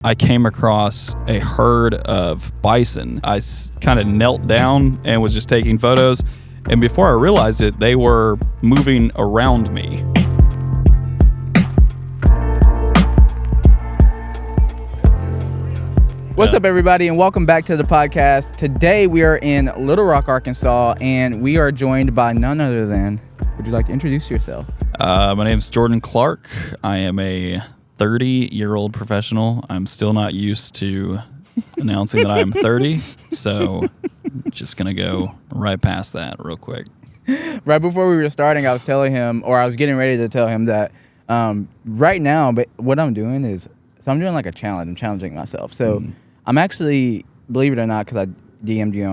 I came across a herd of bison. I kind of knelt down and was just taking photos. And before I realized it, they were moving around me. What's up, everybody, and welcome back to the podcast. Today we are in Little Rock, Arkansas, and we are joined by none other than, would you like to introduce yourself? My name is Jordan Clark. I am a 30-year-old professional. I'm still not used to announcing that I am 30, so just going to go right past that real quick. Right before we were starting, I was telling him, or I was getting ready to tell him that right now, but what I'm doing is, so I'm doing like a challenge. I'm challenging myself. So I'm actually, believe it or not, because I DM'd you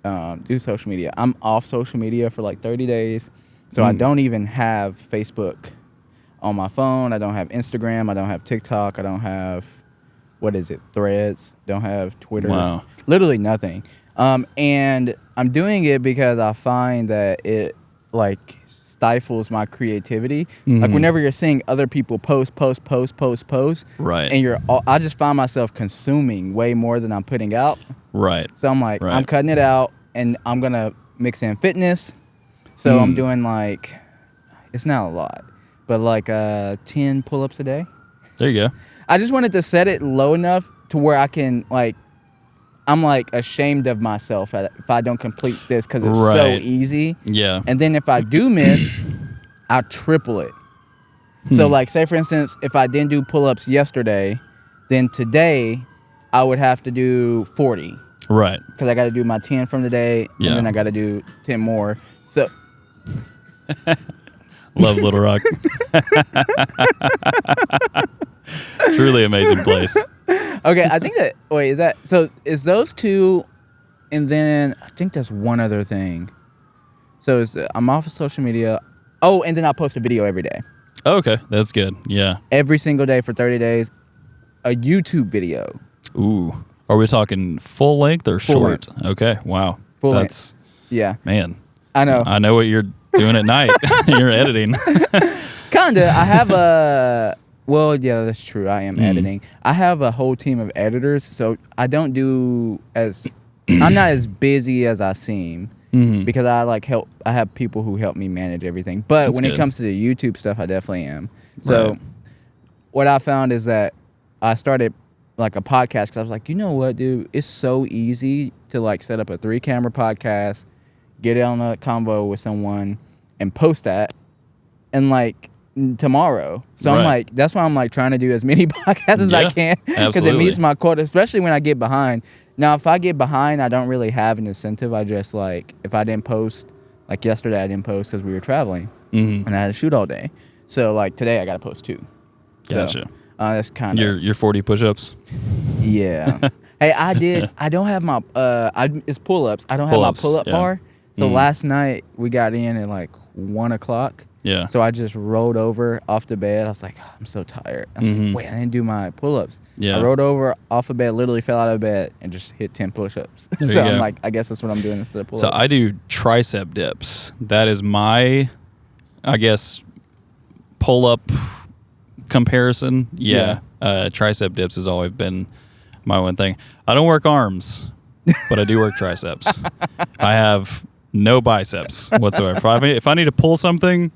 on do social media, I'm off social media for like 30 days. So I don't even have Facebook on my phone. I don't have Instagram. I don't have TikTok. I don't have, Threads. Don't have Twitter. Wow. Literally nothing. And I'm doing it because I find that it like stifles my creativity. Like whenever you're seeing other people post, Right. and I just find myself consuming way more than I'm putting out. Right. So I'm like, Right. I'm cutting it out, and I'm gonna mix in fitness. So I'm doing like, it's not a lot, but like 10 pull-ups a day. There you go. I just wanted to set it low enough to where I can like, I'm like ashamed of myself if I don't complete this because it's so Right. easy. Yeah. And then if I do miss, I triple it. So like, say for instance, if I didn't do pull-ups yesterday, then today I would have to do 40 Right. because I got to do my 10 from today, Yeah. and then I got to do 10 more. So Love Little Rock. Truly amazing place. okay, I think that is those two, and then I think there's one other thing. So I'm off of social media. Oh, and then I post a video every day. Okay, that's good. Yeah. Every single day for 30 days, a YouTube video. Ooh. Are we talking full length or Full short? Okay. Wow. Full That's Yeah, man. I know. I know what you're doing at night. You're editing. Kinda. I have a. Well, yeah, that's true. I am editing. I have a whole team of editors, so I don't do as. I'm not as busy as I seem because I like help. I have people who help me manage everything. But That's when good. it comes to the YouTube stuff, I definitely am. So, Right. what I found is that I started like a podcast because I was like, you know what, dude, it's so easy to like set up a 3-camera podcast, get it on a convo with someone, and post that, and like tomorrow. So I'm Right. like, that's why I'm like trying to do as many podcasts as I Yeah, can because it absolutely. meets my quota, especially when I get behind. Now, if I get behind, I don't really have an incentive. I just like, if I didn't post, like yesterday I didn't post because we were traveling and I had to shoot all day. So like today I got to post 2. Gotcha. So, that's kind of Your 40 push-ups. yeah. Hey, I don't have my it's pull-ups. I don't have my Pull-ups, pull-up yeah. bar. So last night we got in at like 1 o'clock. Yeah. So I just rolled over off the bed. I was like, oh, I'm so tired. I was like, wait, I didn't do my pull-ups. Yeah. I rolled over off the bed, literally fell out of bed, and just hit 10 push-ups. There So you I'm go. like, I guess that's what I'm doing instead of pull-ups. So I do tricep dips. That is my, I guess, pull-up comparison. Yeah. Tricep dips has always been my one thing. I don't work arms, but I do work triceps. I have no biceps whatsoever. If I need to pull something,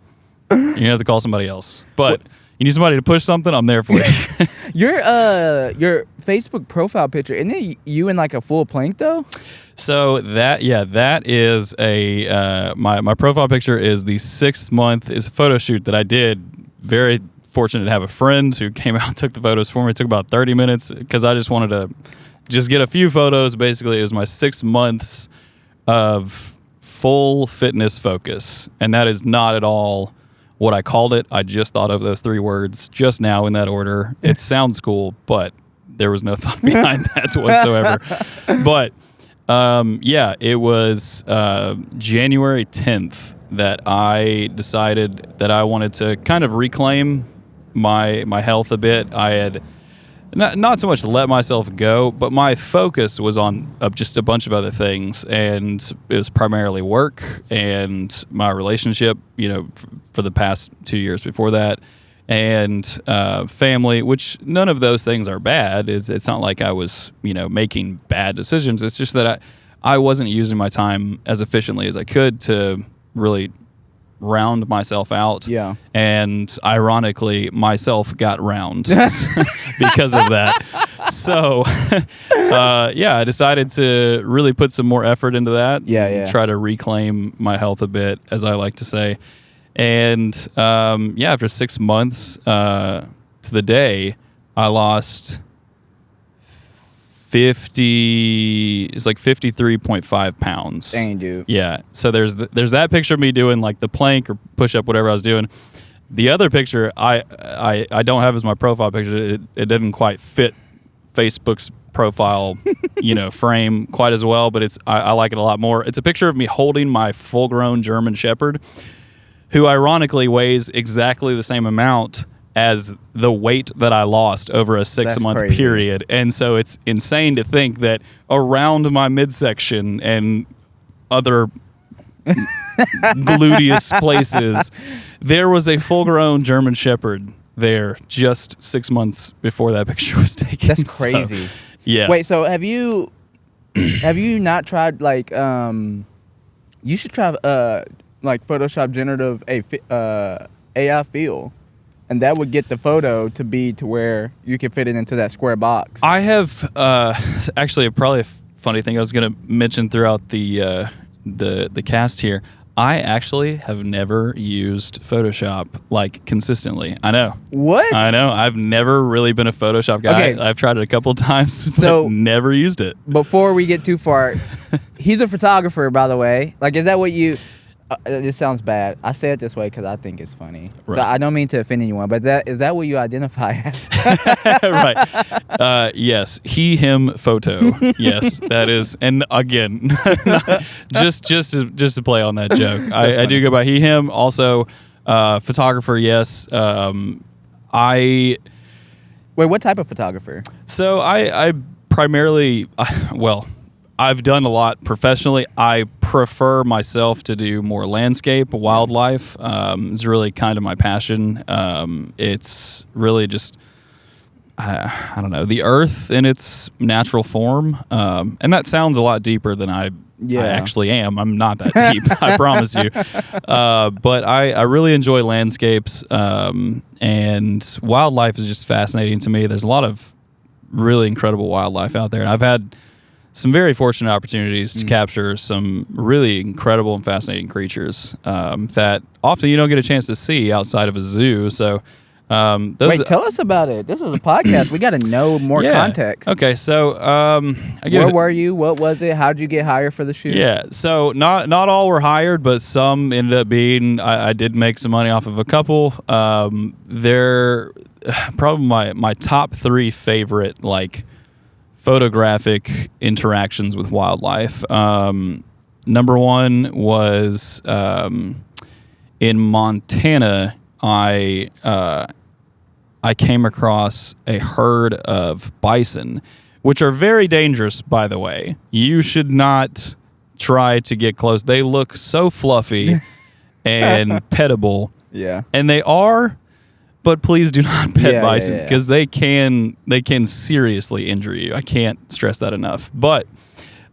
you have to call somebody else. But you need somebody to push something, I'm there for you. Your Facebook profile picture, isn't it you in like a full plank though? So that is a my profile picture is the 6 month is a photo shoot that I did. Very fortunate to have a friend who came out and took the photos for me. It took about 30 minutes because I just wanted to just get a few photos. Basically, it was my 6 months of full fitness focus, and that is not at all what I called it. I just thought of those 3 words just now in that order. It sounds cool, but there was no thought behind that whatsoever. But it was January 10th that I decided that I wanted to kind of reclaim my health a bit. I had not so much let myself go, but my focus was on just a bunch of other things, and it was primarily work and my relationship, for the past 2 years before that. and family, which none of those things are bad. It's not like I was, making bad decisions. It's just that I wasn't using my time as efficiently as I could to really round myself out. Yeah. And ironically, myself got round because of that. So, I decided to really put some more effort into that. Yeah. Try to reclaim my health a bit, as I like to say. And, after 6 months to the day, I lost 53.5 pounds. Dang, dude. Yeah. So there's that picture of me doing like the plank or push up, whatever I was doing. The other picture I don't have as my profile picture. It didn't quite fit Facebook's profile, frame quite as well, but I like it a lot more. It's a picture of me holding my full-grown German Shepherd, who ironically weighs exactly the same amount as the weight that I lost over a 6-month period. And so it's insane to think that around my midsection and other gluteus places, there was a full-grown German Shepherd there just 6 months before that picture was taken. That's crazy. So, yeah. Wait, so have you not tried like you should try like Photoshop generative AI fill, and that would get the photo to be to where you can fit it into that square box. I have actually probably a funny thing I was going to mention throughout the cast here. I actually have never used Photoshop like consistently. I know. What? I know. I've never really been a Photoshop guy. Okay. I've tried it a couple of times, but never used it. Before we get too far, he's a photographer, by the way. Like, is that what you... this sounds bad. I say it this way because I think it's funny. Right. So I don't mean to offend anyone, but is that what you identify as? Right. Yes. He, him, photo. Yes, that is. And again, just to play on that joke, I do go by he, him. Also, photographer. Yes. Wait, what type of photographer? So I primarily, I've done a lot professionally. I prefer myself to do more landscape, wildlife. It's really kind of my passion. It's really just, I don't know, the earth in its natural form. And that sounds a lot deeper than I actually am. I'm not that deep, I promise you. But I really enjoy landscapes. And wildlife is just fascinating to me. There's a lot of really incredible wildlife out there. And I've had some very fortunate opportunities to capture some really incredible and fascinating creatures that often you don't get a chance to see outside of a zoo. So, wait, tell us about it. This is a podcast. We got to know more context. Okay, so where were you? What was it? How did you get hired for the shoot? Yeah, so not all were hired, but some ended up being. I did make some money off of a couple. They're probably my top 3 favorite photographic interactions with wildlife. Number 1 was in Montana. I came across a herd of bison, which are very dangerous, by the way. You should not try to get close. They look so fluffy and pettable. Yeah. And they are, but please do not pet bison because they can seriously injure you. I can't stress that enough. But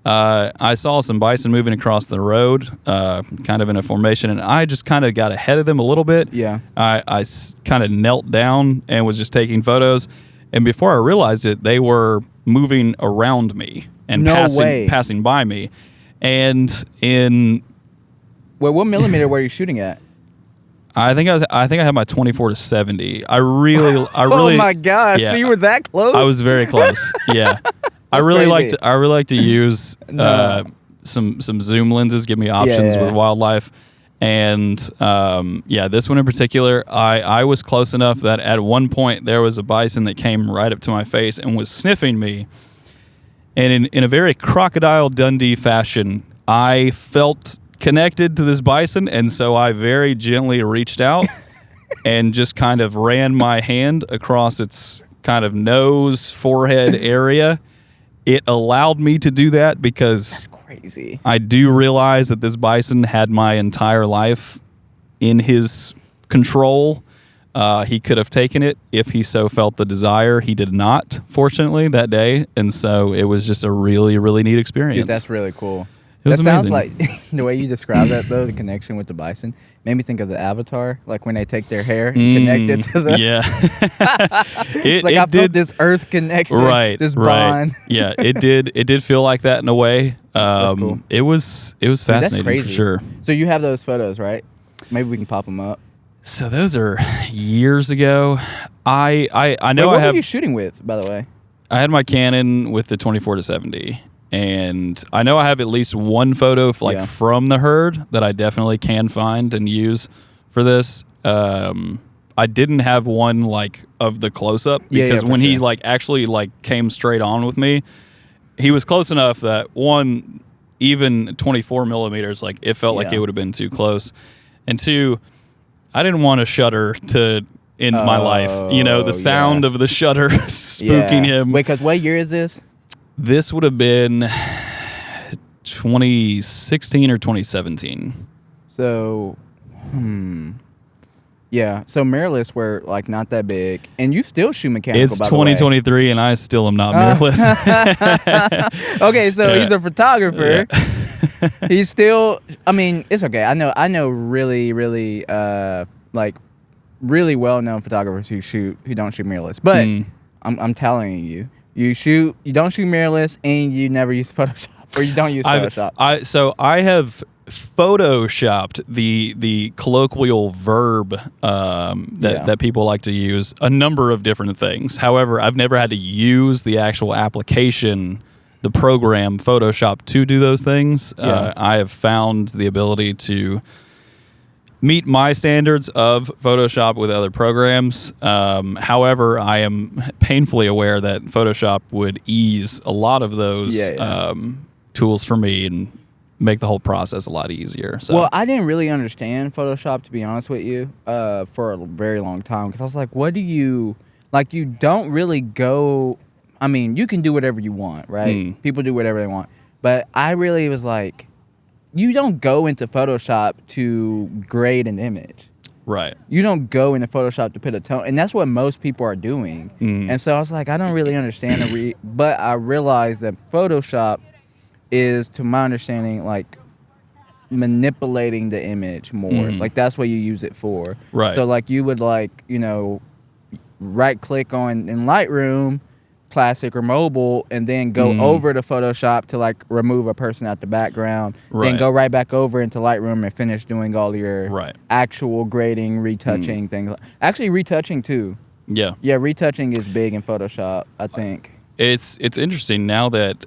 I saw some bison moving across the road, kind of in a formation, and I just kind of got ahead of them a little bit. Yeah. I kind of knelt down and was just taking photos. And before I realized it, they were moving around me and passing by me. And wait, what millimeter were you shooting at? I think I had my 24-70. I really. Oh my God! Yeah, so you were that close? I was very close. Yeah, I really like to use some zoom lenses, give me options with wildlife, and this one in particular, I was close enough that at one point there was a bison that came right up to my face and was sniffing me, and in a very Crocodile Dundee fashion, I felt connected to this bison, and so I very gently reached out and just kind of ran my hand across its kind of nose, forehead area. It allowed me to do that because that's crazy. I do realize that this bison had my entire life in his control. He could have taken it if he so felt the desire. He did not, fortunately, that day. And so it was just a really, really neat experience. Dude, that's really cool. It was that sounds amazing. like the way you describe that, though, the connection with the bison made me think of the Avatar, like when they take their hair and connect it to the. Yeah. It's like I felt this earth connection, right, this right. bond. Yeah, it did feel like that in a way. That's cool. It was Dude, that's fascinating crazy. for sure. So you have those photos, right? Maybe we can pop them up. So those are years ago. I know Wait, I what have. were you shooting with, by the way? I had my Canon with the 24-70, and I know I have at least one photo Yeah. from the herd that I definitely can find and use for this. I didn't have one of the close up because for when he sure. actually came straight on with me, he was close enough that one, even 24 millimeters, it felt like Yeah. it would have been too close, and two, I didn't want a shutter to end my life. The sound yeah. of the shutter spooking him. Wait, because what year is this? This would have been 2016 or 2017. So, yeah. So mirrorless were not that big, and you still shoot mechanical. It's by the way. 2023, and I still am not mirrorless. Okay, so Yeah. he's a photographer. Yeah. He's still. I mean, it's okay. I know really, really, really well-known photographers who don't shoot mirrorless. But I'm telling you, you don't shoot mirrorless, and you never use Photoshop, or you don't use Photoshop. So I have photoshopped the colloquial verb that people like to use a number of different things. However, I've never had to use the actual application, the program Photoshop, to do those things. Yeah. I have found the ability to meet my standards of Photoshop with other programs. However, I am painfully aware that Photoshop would ease a lot of those tools for me and make the whole process a lot easier. So. Well, I didn't really understand Photoshop, to be honest with you, for a very long time, because I was like, what do you you don't really go. I mean, you can do whatever you want, right? People do whatever they want, but I really was like, you don't go into Photoshop to grade an image. Right. You don't go into Photoshop to put a tone, and that's what most people are doing. And so I was like, I don't really understand but I realized that Photoshop is, to my understanding, manipulating the image more. That's what you use it for. Right. So you would right click on in Lightroom, classic or mobile, and then go over to Photoshop to remove a person out the background, then go right back over into Lightroom and finish doing all your actual grading, retouching things. Actually, retouching too. Yeah. Yeah, retouching is big in Photoshop, I think. It's interesting now that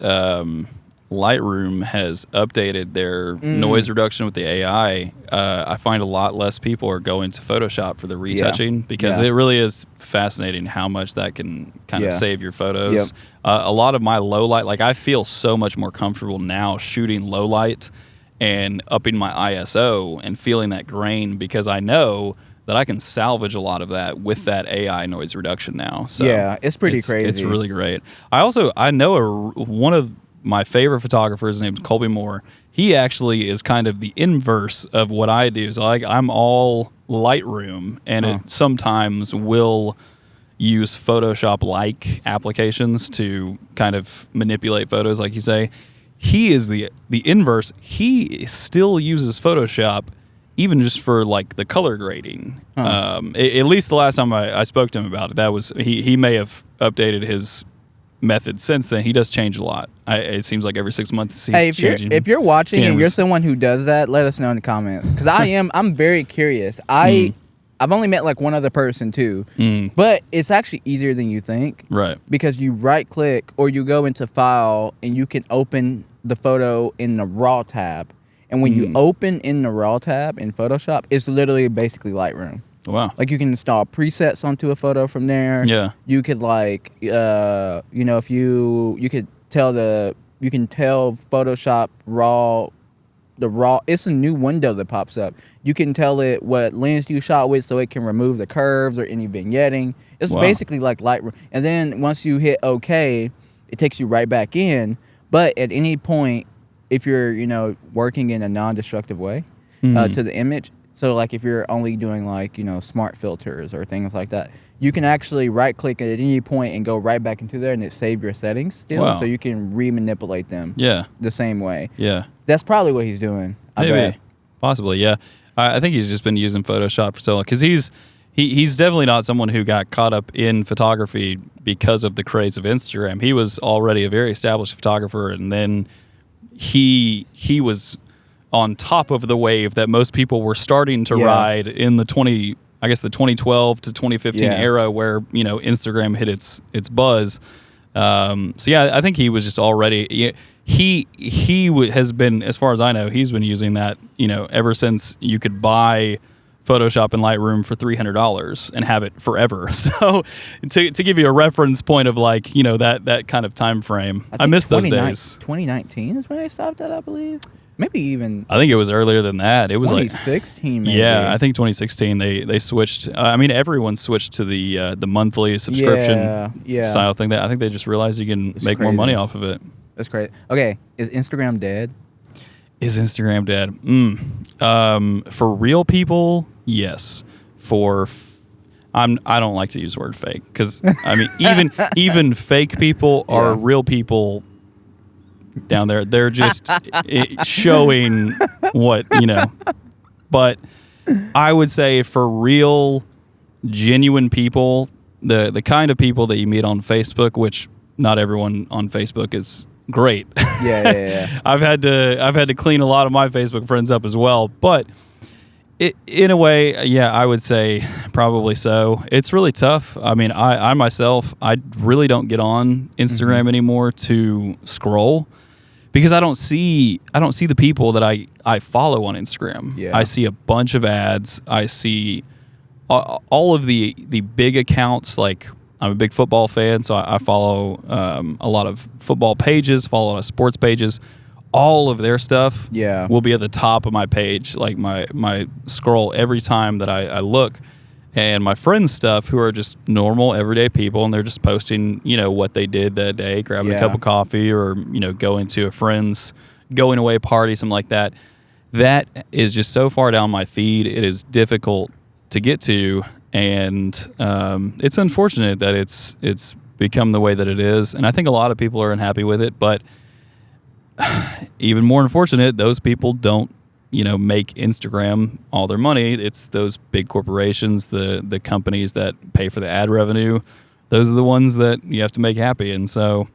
Lightroom has updated their noise reduction with the AI. I find a lot less people are going to Photoshop for the retouching because it really is fascinating how much that can kind of save your photos. Yep. A lot of my low light, I feel so much more comfortable now shooting low light and upping my ISO and feeling that grain because I know that I can salvage a lot of that with that AI noise reduction now. So yeah, it's pretty crazy. It's really great. I know one of my favorite photographer, his name's Colby Moore. He actually is kind of the inverse of what I do. So I'm all Lightroom, and it sometimes will use Photoshop-like applications to kind of manipulate photos, like you say. He is the inverse. He still uses Photoshop, even just for the color grading. At least the last time I spoke to him about it, that was he may have updated his method since then. He does change a lot. It seems like every 6 months he's changing. If you're watching and you're cameras. someone who does that, let us know in the comments, because I'm very curious. I've only met one other person too, but it's actually easier than you think. Right. Because you right click or you go into file and you can open the photo in the raw tab, and when you open in the raw tab in Photoshop, it's literally basically Lightroom. Wow. You can install presets onto a photo from there. Yeah. You could if you could tell Photoshop the raw. It's a new window that pops up. You can tell it what lens you shot with, so it can remove the curves or any vignetting. It's basically like Lightroom. And then once you hit OK, it takes you right back in. But at any point, if you're working in a non-destructive way to the image, So like if you're only doing like, smart filters or things like that, you can actually right click at any point and go right back into there and it saved your settings still. Wow. So you can re-manipulate them Yeah. the same way. Yeah. That's probably what he's doing. I Maybe. bet. Possibly, yeah. I think he's just been using Photoshop for so long because he's definitely not someone who got caught up in photography because of the craze of Instagram. He was already a very established photographer, and then he was on top of the wave that most people were starting to Yeah. ride in the 2012 to 2015 Yeah. era where Instagram hit its buzz. So yeah, I think he was just already has been, as far as I know, he's been using that ever since you could buy Photoshop and Lightroom for $300 and have it forever. So to give you a reference point of like that kind of time frame, I think miss those days. 2019 is when they stopped that, I believe. Maybe even I think it was earlier than that. It was like 2016. Maybe. yeah, I think 2016 they switched. I mean, everyone switched to the monthly subscription Yeah. style thing. That I think they just realized you can It's make more crazy. money off of it. That's crazy. Okay, is Instagram dead? Is Instagram dead? For real people, yes. I don't like to use the word fake because I mean even fake people are Yeah. real people down there. They're just showing what But I would say for real, genuine people, the kind of people that you meet on Facebook, which not everyone on Facebook is great. Yeah. I've had to clean a lot of my Facebook friends up as well, but in a way, yeah, I would say probably so. It's really tough. I mean, I myself, I really don't get on Instagram anymore to scroll because I don't see the people that I follow on Instagram. Yeah. I see a bunch of ads. I see all of the big accounts. Like, I'm a big football fan, so I follow a lot of football pages, follow a lot of sports pages. All of their stuff will be at the top of my page, like my scroll every time that I look. And my friends' stuff, who are just normal, everyday people, and they're just posting, what they did that day, grabbing a cup of coffee or, going to a friend's going away party, something like that. That is just so far down my feed. It is difficult to get to. And it's unfortunate that it's become the way that it is. And I think a lot of people are unhappy with it. But even more unfortunate, those people don't, make Instagram all their money. It's those big corporations, the companies that pay for the ad revenue. Those are the ones that you have to make happy. And so,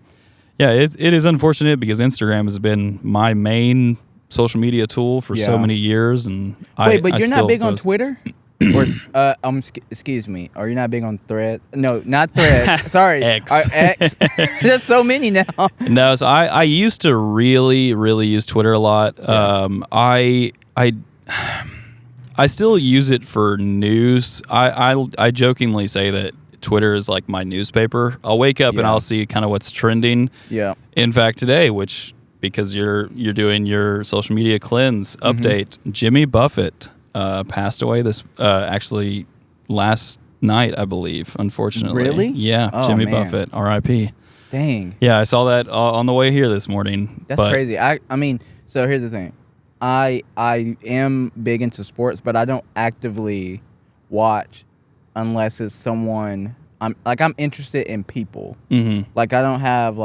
yeah, it is unfortunate because Instagram has been my main social media tool for so many years. And Wait, I you're still not big on post. Twitter? Or excuse me. Are you not big on Threads? No, not Threads. Sorry, X. X. There's so many now. No, so I used to really, really use Twitter a lot. I still use it for news. I jokingly say that Twitter is like my newspaper. I'll wake up and I'll see kind of what's trending. Yeah. In fact, today, which because you're doing your social media cleanse update, Jimmy Buffett passed away this actually last night, I believe, unfortunately. Really? Yeah, Oh, Jimmy man. Buffett, R.I.P. Dang. Yeah, I saw that on the way here this morning. That's crazy. I mean, so here's the thing. I am big into sports, but I don't actively watch unless it's someone I'm interested in people. Mm-hmm. Like I don't have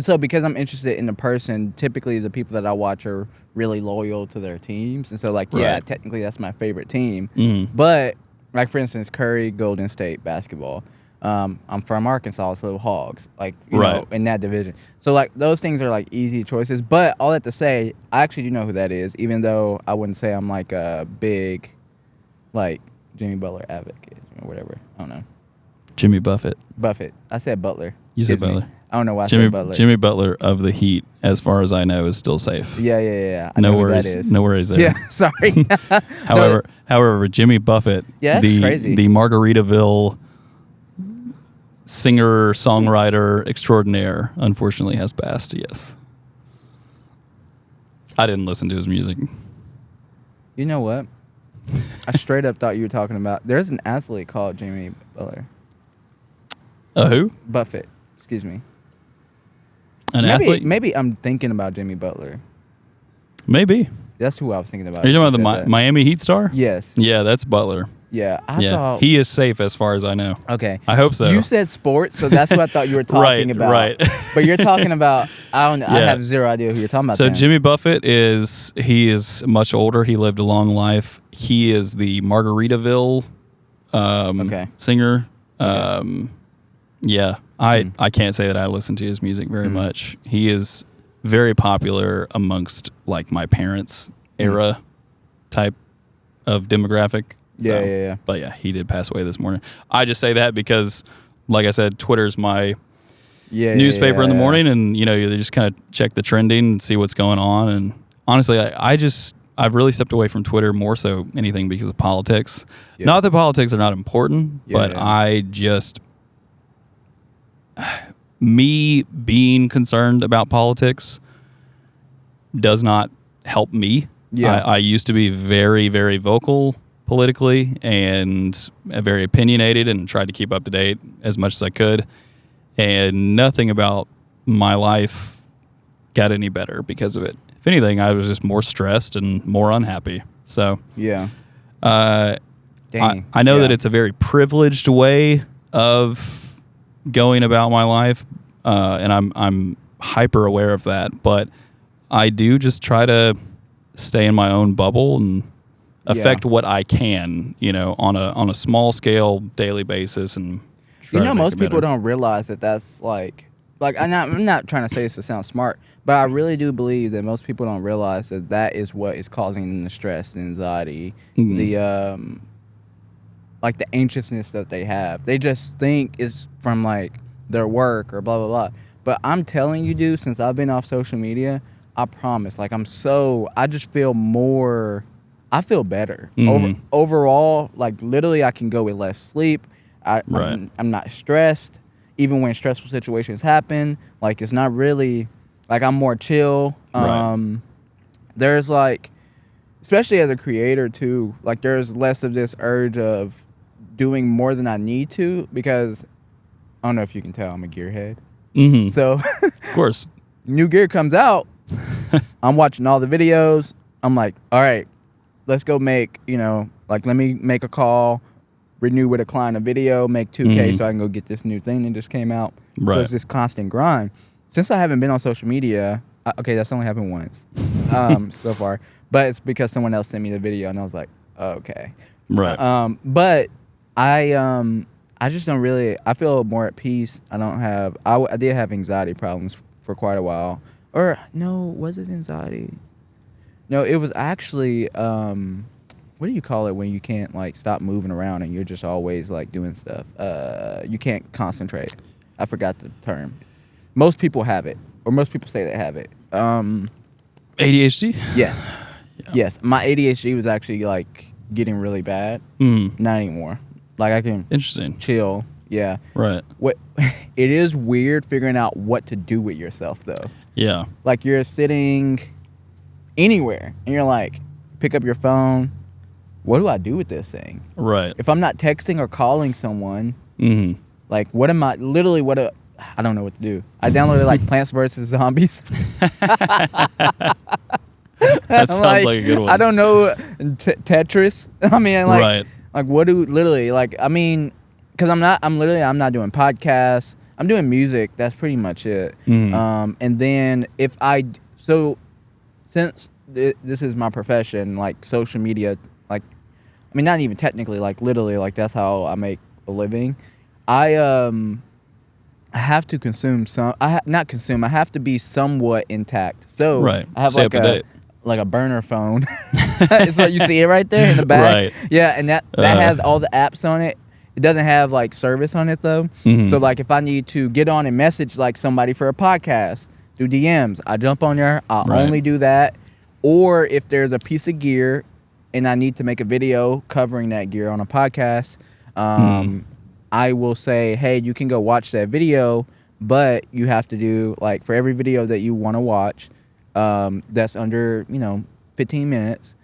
so because I'm interested in the person, typically the people that I watch are really loyal to their teams. And so Right. technically that's my favorite team. Mm-hmm. But like for instance, Curry, Golden State basketball. I'm from Arkansas, so Hogs, you Right. know, in that division. So those things are easy choices. But all that to say, I actually do know who that is, even though I wouldn't say I'm a big Jimmy Butler advocate or whatever. I don't know. Jimmy Buffett. Buffett. I said Butler. You said Excuse me. Butler. I don't know why I Jimmy said Butler. Jimmy Butler of the Heat, as far as I know, is still safe. Yeah. I No know who worries. that is. No worries there. Yeah, sorry. However, Jimmy Buffett, Yeah, that's crazy. the Margaritaville singer songwriter extraordinaire, unfortunately has passed. Yes, I didn't listen to his music. You know what? I straight up thought you were talking about. There's an athlete called Jimmy Butler. Who? Buffett. Excuse me. An athlete? Maybe I'm thinking about Jimmy Butler. Maybe. That's who I was thinking about. Are you talking when about the said that. Miami Heat star? Yes. Yeah, that's Butler. Yeah. I Yeah, thought. he is safe as far as I know. Okay. I hope so. You said sports, so that's what I thought you were talking about. Right. But you're talking about. I don't. I Yeah. have zero idea who you're talking about. So then. Jimmy Buffett is much older. He lived a long life. He is the Margaritaville Okay. singer. Yeah, I Hmm. I can't say that I listen to his music very much. He is very popular amongst like my parents' era type of demographic. Yeah, yeah. But yeah, he did pass away this morning. I just say that because, like I said, Twitter's my newspaper in the morning, and they just kind of check the trending and see what's going on. And honestly, I've really stepped away from Twitter more so anything because of politics. Yeah. Not that politics are not important, Yeah, but yeah. I just me being concerned about politics does not help me. Yeah. I used to be very, very vocal politically and very opinionated and tried to keep up to date as much as I could. And nothing about my life got any better because of it. If anything, I was just more stressed and more unhappy. So Yeah. I know that it's a very privileged way of going about my life, and I'm hyper aware of that. But I do just try to stay in my own bubble and affect what I can, on a small scale, daily basis, and try to make most it people better. don't realize that that's like I'm not trying to say this to sound smart, but I really do believe that most people don't realize that is what is causing them the stress and anxiety, the like the anxiousness that they have. They just think it's from like their work or blah blah blah. But I'm telling you, dude, since I've been off social media, I promise, like I just feel more. I feel better overall. Like literally, I can go with less sleep. I'm not stressed. Even when stressful situations happen, like it's not really like I'm more chill. There's like, especially as a creator too, like there's less of this urge of doing more than I need to, because I don't know if you can tell I'm a gearhead. Mm-hmm. So Of course. new gear comes out, I'm watching all the videos. I'm like, all right, let's go make, let me make a call, renew with a client a video, make 2K so I can go get this new thing that just came out. Right. So it's this constant grind. Since I haven't been on social media, okay, that's only happened once so far, but it's because someone else sent me the video and I was like, okay. Right. But I just don't really, I feel more at peace. I don't have, I did have anxiety problems for quite a while. Or no, was it anxiety? No, it was actually, what do you call it when you can't like stop moving around and you're just always like doing stuff? You can't concentrate. I forgot the term. Most people have it, or most people say they have it. ADHD? Yes. Yeah. Yes. My ADHD was actually like getting really bad. Not anymore. Like I can Interesting. chill. Yeah. Right. What it is weird figuring out what to do with yourself though. Yeah. Like you're sitting anywhere and you're like, pick up your phone. What do I do with this thing? Right. If I'm not texting or calling someone, Mm-hmm. like what am I literally I don't know what to do. I downloaded like Plants vs. Zombies. That sounds like a good one. I don't know Tetris. I mean like Right. like what do literally like I mean cuz I'm not doing podcasts. I'm doing music. That's pretty much it. Mhm. And then since this is my profession, like social media, like I mean not even technically, like literally, like that's how I make a living. I have to consume I have to be somewhat intact. So Right. I have Stay like up to date. like a burner phone. So you see it right there in the back. Right. Yeah, and that has all the apps on it. It doesn't have like service on it though. Mhm. So like if I need to get on and message like somebody for a podcast through DMs, I jump on there. I'll Right. only do that. Or if there's a piece of gear and I need to make a video covering that gear on a podcast, I will say, hey, you can go watch that video, but you have to do like for every video that you want to watch, that's under 15 minutes.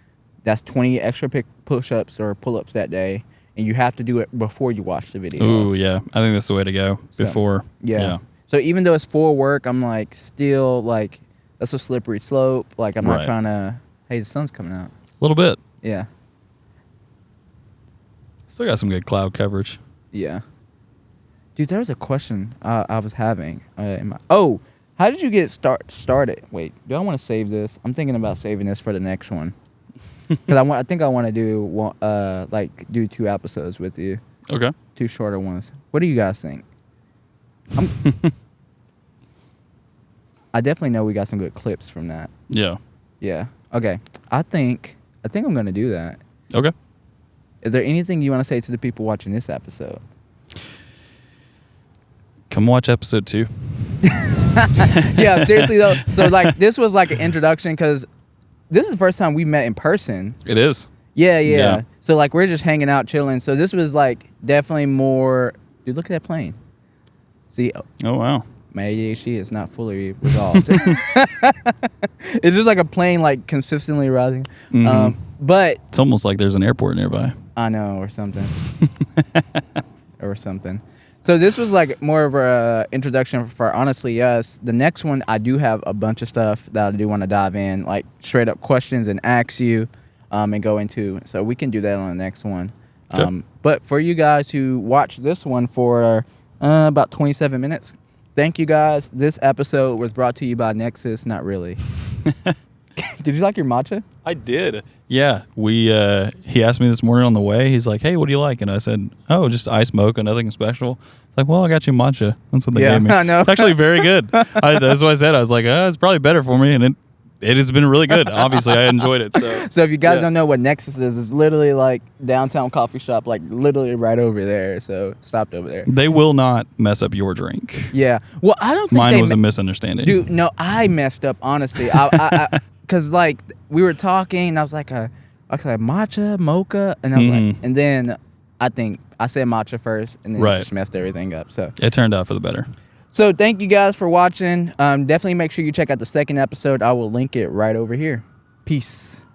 That's 20 extra push-ups or pull-ups that day, and you have to do it before you watch the video. Ooh, yeah. I think that's the way to go. So, Before. Yeah. So even though it's for work, I'm like still like that's a slippery slope. Like I'm not Right. trying to, Hey, the sun's coming out. A little bit. Yeah. Still got some good cloud coverage. Yeah. Dude, there was a question I was having. How did you get started? Wait, do I want to save this? I'm thinking about saving this for the next one. Because I think I want to do 2 episodes with you. Okay. 2 shorter ones. What do you guys think? I definitely know we got some good clips from that. Yeah. Yeah. Okay. I think I'm gonna do that. Okay. Is there anything you want to say to the people watching this episode? Come watch episode 2. Yeah, seriously though. So like this was like an introduction because this is the first time we met in person. It is. Yeah. So like we're just hanging out, chilling. So this was like definitely more. Dude, look at that plane. See, Oh, wow. my ADHD is not fully resolved. It's just like a plane like consistently rising. Mhm. But It's almost like there's an airport nearby. I know, or something. Or something. So this was like more of a introduction for Honestly Us. The next one, I do have a bunch of stuff that I do want to dive in, like straight up questions and ask you and go into. So we can do that on the next one. Okay. But for you guys who watch this one for about 27 minutes, thank you guys. This episode was brought to you by Nexus. Not really. Did you like your matcha? I did. Yeah, he asked me this morning on the way. He's like, "Hey, what do you like?" And I said, "Oh, just ice mocha, nothing special." It's like, "Well, I got you matcha." That's what they Yeah, gave me. I know. It's actually very good. That's what I said. I was like, "It's probably better for me," and it has been really good. Obviously, I enjoyed it. So if you guys Yeah. don't know what Nexus is, it's literally like downtown coffee shop, like literally right over there. So stopped over there. They will not mess up your drink. Yeah. Well, I don't think Mine they was a misunderstanding. Dude, no, I messed up honestly. Cause like we were talking, and I was like, matcha, mocha, and I was like, and then I think I said matcha first, and then it Right. just messed everything up. So It turned out for the better. thank you guys for watching. Definitely make sure you check out the second episode. I will link it right over here. Peace.